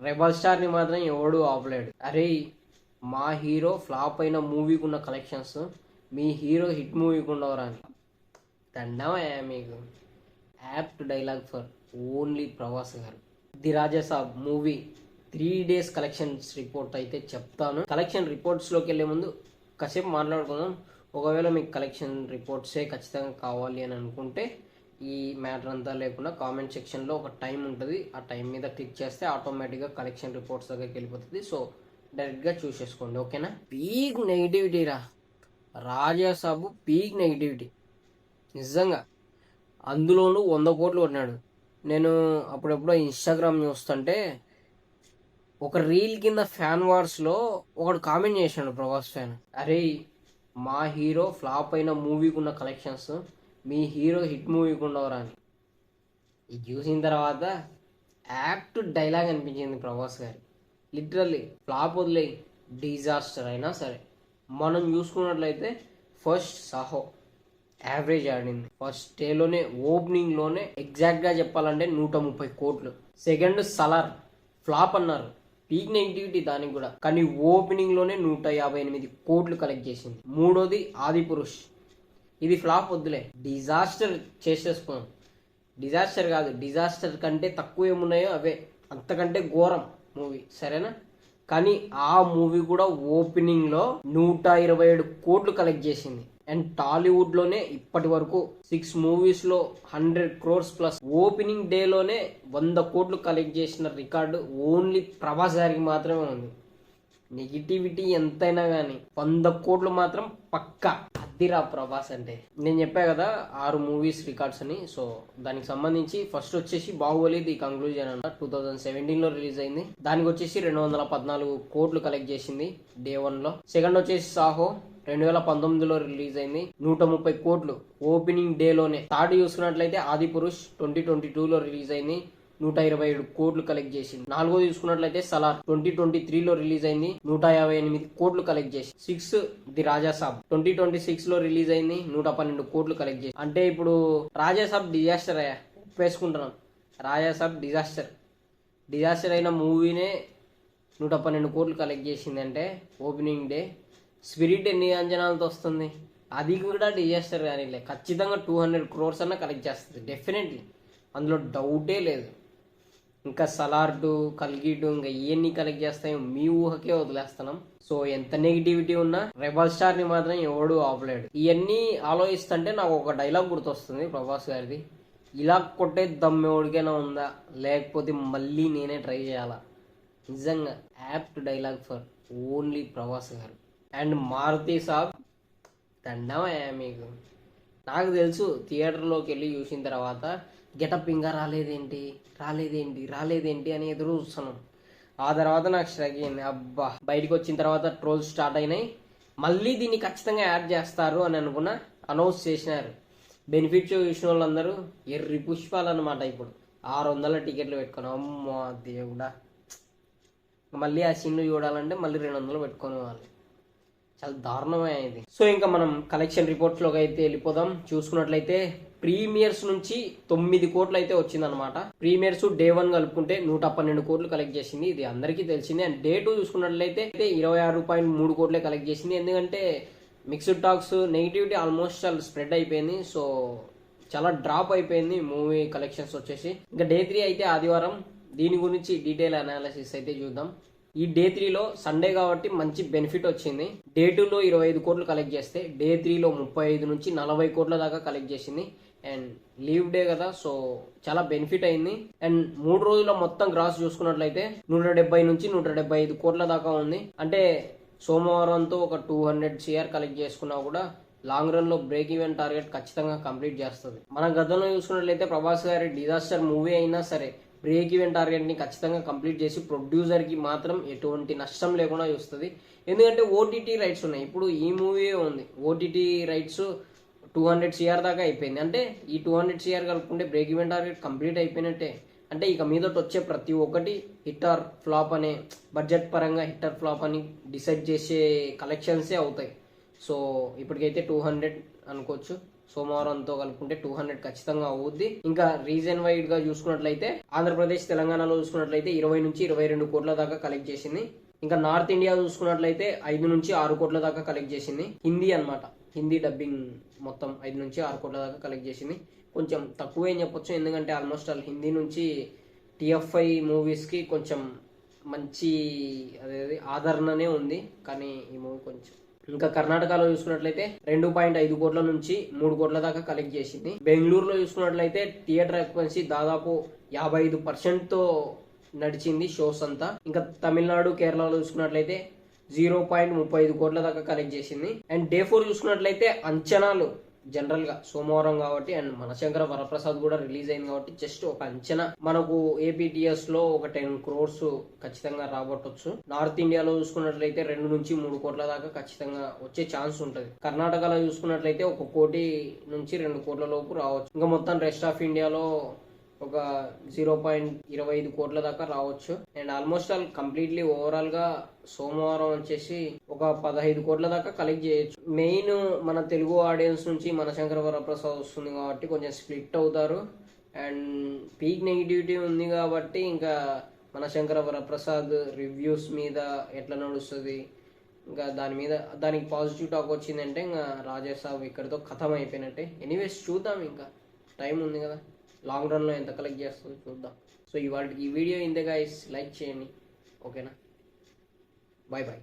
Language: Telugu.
రెబల్ స్టార్ని మాత్రం ఎవడు ఆపలేడు. అరే మా హీరో ఫ్లాప్ అయిన మూవీకి ఉన్న కలెక్షన్స్ మీ హీరో హిట్ మూవీకి ఉండవరా అని దండమయ్యా మీకు. Apt dialogue for only Prabhas గారు. The Rajasaab movie 3 days collections report అయితే చెప్తాను. కలెక్షన్ రిపోర్ట్స్లోకి వెళ్ళే ముందు కాసేపు మాట్లాడుకుందాం. ఒకవేళ మీకు కలెక్షన్ రిపోర్ట్సే ఖచ్చితంగా కావాలి అని అనుకుంటే ఈ మ్యాటర్ అంతా లేకుండా కామెంట్ సెక్షన్లో ఒక టైం ఉంటుంది. ఆ టైం మీద క్లిక్ చేస్తే ఆటోమేటిక్గా కలెక్షన్ రిపోర్ట్స్ దగ్గరికి వెళ్ళిపోతుంది. సో డైరెక్ట్గా చూసేసుకోండి, ఓకేనా. పీక్ నెగిటివిటీ రా రాజాసాబు, పీక్ నెగిటివిటీ నిజంగా. అందులోనూ 100 కోట్లు కొట్టినాడు. నేను అప్పుడెప్పుడో ఇన్స్టాగ్రామ్ చూస్తుంటే ఒక రీల్ కింద ఫ్యాన్ వార్స్లో ఒకడు కామెంట్ చేశాడు, ప్రభాస్ ఫ్యాన్. అరే మా హీరో ఫ్లాప్ అయిన మూవీకి ఉన్న కలెక్షన్స్ మీ హీరో హిట్ మూవీకి ఉండవరా అని. ఇది చూసిన తర్వాత యాప్ట్ డైలాగ్ అనిపించింది ప్రభాస్ గారి. లిటరల్లీ ఫ్లాప్ వదిలే డిజాస్టర్ అయినా సరే మనం చూసుకున్నట్లయితే ఫస్ట్ సాహో యావరేజ్ ఆడింది. ఫస్ట్ డేలోనే ఓపెనింగ్లోనే ఎగ్జాక్ట్గా చెప్పాలంటే 130 కోట్లు. సెకండ్ సలార్ ఫ్లాప్ అన్నారు, పీక్ నెగిటివిటీ దానికి కూడా, కానీ ఓపెనింగ్లోనే 158 కోట్లు కలెక్ట్ చేసింది. మూడోది ఆదిపురుష్, ఇది ఫ్లాప్ వద్దులే, డిజాస్టర్ చేసేసుకున్నాం. డిజాస్టర్ కాదు, డిజాస్టర్ కంటే తక్కువ ఏమున్నాయో అవే, అంతకంటే ఘోరం మూవీ, సరేనా. కానీ ఆ మూవీ కూడా ఓపెనింగ్లో 127 కోట్లు కలెక్ట్ చేసింది. అండ్ టాలీవుడ్లోనే ఇప్పటి వరకు 6 మూవీస్లో 100 crores ప్లస్ ఓపెనింగ్ డేలోనే 100 కోట్లు కలెక్ట్ చేసిన రికార్డు ఓన్లీ ప్రభాస్ గారికి మాత్రమే ఉంది. నెగిటివిటీ ఎంతైనా కానీ 100 కోట్లు మాత్రం పక్కా. అద్దిరా ప్రభాస్ అంటే. నేను చెప్పా కదా 6 మూవీస్ రికార్డ్స్ అని. సో దానికి సంబంధించి ఫస్ట్ వచ్చేసి బాహుబలి ది కంక్లూజన్ అన్న 2017లో రిలీజ్ అయింది. దానికి వచ్చేసి 214 కోట్లు కలెక్ట్ చేసింది డే 1లో. సెకండ్ వచ్చేసి సాహో 2019లో రిలీజ్ అయింది, 130 కోట్లు ఓపెనింగ్ డేలోనే. థర్డ్ చూసుకున్నట్లయితే ఆది పురుష్ 2022లో రిలీజ్ అయింది, 127 కోట్లు కలెక్ట్ చేసింది. నాలుగోది చూసుకున్నట్లయితే సలార్ 2023లో రిలీజ్ అయింది, 158 కోట్లు కలెక్ట్ చేసి. 6 ది రాజాసాబ్ 2026లో రిలీజ్ అయింది, 112 కోట్లు కలెక్ట్ చేసి. అంటే ఇప్పుడు రాజాసాబ్ డిజాస్టర్ అయ్యా, ఒప్పేసుకుంటున్నాం. రాజాసాబ్ డిజాస్టర్ అయిన మూవీనే 112 కోట్లు కలెక్ట్ చేసింది అంటే ఓపెనింగ్ డే. స్పిరిట్ ఎన్ని అంచనాలతో వస్తుంది, అది కూడా డిజాస్టర్ కానీ ఖచ్చితంగా 200 crores అన్న కలెక్ట్ చేస్తుంది డెఫినెట్లీ, అందులో డౌటే లేదు. ఇంకా సలార్ 2, కల్కి 2 ఇంకా ఇవన్నీ కలెక్ట్ చేస్తాయో మీ ఊహకే వదిలేస్తున్నాం. సో ఎంత నెగిటివిటీ ఉన్నా రెబల్ స్టార్ని మాత్రం ఎవడు ఆపలేడు. ఇవన్నీ ఆలోచిస్తుంటే నాకు ఒక డైలాగ్ గుర్తొస్తుంది ప్రభాస్ గారిది. ఇలా కొట్టే దమ్మెవడికైనా ఉందా, లేకపోతే మళ్ళీ నేనే ట్రై చేయాలా. నిజంగా apt dialogue for only Prabhas గారు. అండ్ మారుతి సాబ్ దండమయ్యా మీకు. నాకు తెలుసు థియేటర్లోకి వెళ్ళి చూసిన తర్వాత గెటప్ ఇంకా రాలేదేంటి అని ఎదురు చూస్తున్నాం. ఆ తర్వాత నాకు స్ట్రైక్ అయింది, అబ్బా బయటకు వచ్చిన తర్వాత ట్రోల్స్ స్టార్ట్ అయినాయి, మళ్ళీ దీన్ని ఖచ్చితంగా యాడ్ చేస్తారు అని అనుకున్నా. అనౌన్స్ చేసినారు. బెనిఫిట్ షో చూసిన వాళ్ళందరూ ఎర్రి పుష్పాలు అనమాట. ఇప్పుడు 600 టికెట్లు పెట్టుకున్నాం. అమ్మో దేవుడా, మళ్ళీ ఆ సీన్ చూడాలంటే మళ్ళీ 200 పెట్టుకునే వాళ్ళు. చాలా దారుణమైనది. సో ఇంకా మనం కలెక్షన్ రిపోర్ట్స్లోకి అయితే వెళ్ళిపోదాం. చూసుకున్నట్లయితే ప్రీమియర్స్ నుంచి 9 కోట్లు అయితే వచ్చిందనమాట. ప్రీమియర్స్ డే 1 కలుపుకుంటే 112 కోట్లు కలెక్ట్ చేసింది, ఇది అందరికీ తెలిసింది. అండ్ డే 2 చూసుకున్నట్లయితే 26.3 కోట్లే కలెక్ట్ చేసింది. ఎందుకంటే మిక్స్డ్ టాక్స్ నెగిటివిటీ ఆల్మోస్ట్ చాలా స్ప్రెడ్ అయిపోయింది. సో చాలా డ్రాప్ అయిపోయింది మూవీ కలెక్షన్స్ వచ్చేసి. ఇంకా డే 3 అయితే ఆదివారం, దీని గురించి డీటెయిల్ అనాలిసిస్ అయితే చూద్దాం. ఈ డే 3లో సండే కాబట్టి మంచి బెనిఫిట్ వచ్చింది. డే 2లో 25 కోట్లు కలెక్ట్ చేస్తే డే 3లో 35 నుంచి 40 కోట్ల దాకా కలెక్ట్ చేసింది. అండ్ లీవ్ డే కదా, సో చాలా బెనిఫిట్ అయింది. అండ్ 3 రోజుల మొత్తం గ్రాస్ చూసుకున్నట్లయితే 170 నుంచి 175 కోట్ల దాకా ఉంది. అంటే సోమవారంతో ఒక 200 CR కలెక్ట్ చేసుకున్నా కూడా లాంగ్ రన్ లో బ్రేక్ ఈవెన్ టార్గెట్ ఖచ్చితంగా కంప్లీట్ చేస్తుంది. మన గతంలో చూసుకున్నట్లయితే ప్రభాస్ గారి డిజాస్టర్ మూవీ అయినా సరే బ్రేక్ ఈవెన్ టార్గెట్ని ఖచ్చితంగా కంప్లీట్ చేసి ప్రొడ్యూసర్కి మాత్రం ఎటువంటి నష్టం లేకుండా చూస్తుంది. ఎందుకంటే ఓటీటీ రైట్స్ ఉన్నాయి. ఇప్పుడు ఈ మూవీ ఉంది, ఓటీటీ రైట్స్ 200 CR దాకా అయిపోయింది. అంటే ఈ 200 CR కలుపుకుంటే బ్రేక్ ఈవెన్ టార్గెట్ కంప్లీట్ అయిపోయినట్టే. అంటే ఇక మీదట వచ్చే ప్రతి ఒక్కటి హిట్ ఆర్ ఫ్లాప్ అనే, బడ్జెట్ పరంగా హిట్ ఆర్ ఫ్లాప్ అని డిసైడ్ చేసే కలెక్షన్సే అవుతాయి. సో ఇప్పటికైతే 200 అనుకోవచ్చు. సోమవారంతో కలుపుకుంటే 200 ఖచ్చితంగా అవుద్ది. ఇంకా రీజన్ వైడ్ గా చూసుకున్నట్లయితే ఆంధ్రప్రదేశ్ తెలంగాణలో చూసుకున్నట్లయితే 20 నుంచి 22 కోట్ల దాకా కలెక్ట్ చేసింది. ఇంకా నార్త్ ఇండియా చూసుకున్నట్లయితే 5 నుంచి 6 కోట్ల దాకా కలెక్ట్ చేసింది. హిందీ అన్నమాట, హిందీ డబ్బింగ్ మొత్తం 5 నుంచి 6 కోట్ల దాకా కలెక్ట్ చేసింది. కొంచెం తక్కువే అని చెప్పొచ్చు, ఎందుకంటే ఆల్మోస్ట్ ఆల్ హిందీ నుంచి TFI మూవీస్కి కొంచెం మంచి అదే ఆదరణనే ఉంది, కానీ ఈ మూవీ కొంచెం. ఇంకా కర్ణాటకలో చూసుకున్నట్లయితే 2.5 కోట్ల నుంచి 3 కోట్ల దాకా కలెక్ట్ చేసింది. బెంగళూరులో చూసుకున్నట్లయితే థియేటర్ ఆక్యుపెన్సీ దాదాపు 55%తో నడిచింది షోస్ అంతా. ఇంకా తమిళనాడు, కేరళలో చూసుకున్నట్లయితే 0.35 కోట్ల దాకా కలెక్ట్ చేసింది. అండ్ డే 4 చూసుకున్నట్లయితే అంచనాలు జనరల్ గా సోమవారం కాబట్టి అండ్ మనశంకర వరప్రసాద్ కూడా రిలీజ్ అయింది కాబట్టి జస్ట్ ఒక అంచనా మనకు APTS లో ఒక 10 crores ఖచ్చితంగా రాబట్టొచ్చు. నార్త్ ఇండియాలో చూసుకున్నట్లయితే 2 నుంచి 3 కోట్ల దాకా ఖచ్చితంగా వచ్చే ఛాన్స్ ఉంటుంది. కర్ణాటకలో చూసుకున్నట్లయితే 1 కోటి నుంచి 2 కోట్ల లోపు రావచ్చు. ఇంకా మొత్తం రెస్ట్ ఆఫ్ ఇండియాలో ఒక 0.25 కోట్ల దాకా రావచ్చు. And almost all completely overall గా సోమవారం వచ్చేసి ఒక 15 కోట్ల దాకా కలెక్ట్ చేయొచ్చు. మెయిన్ మన తెలుగు ఆడియన్స్ నుంచి మనశంకర వరప్రసాద్ వస్తుంది కాబట్టి కొంచెం స్ప్లిట్ అవుతారు. అండ్ పీక్ నెగిటివిటీ ఉంది కాబట్టి ఇంకా మనశంకర వరప్రసాద్ రివ్యూస్ మీద ఎట్లా నడుస్తుంది, ఇంకా దానికి పాజిటివ్ టాక్ వచ్చిందంటే ఇంకా రాజేసాబ్ ఇక్కడితో ఖతం అయిపోయినట్టే. ఎనీవేస్ చూద్దాం, ఇంకా టైం ఉంది కదా, లాంగ్ రన్లో ఎంత కలెక్ట్ చేస్తుందో చూద్దాం. సో ఈ వీడియో ఇంతే గైస్, లైక్ చేయండి, ఓకేనా? Bye bye.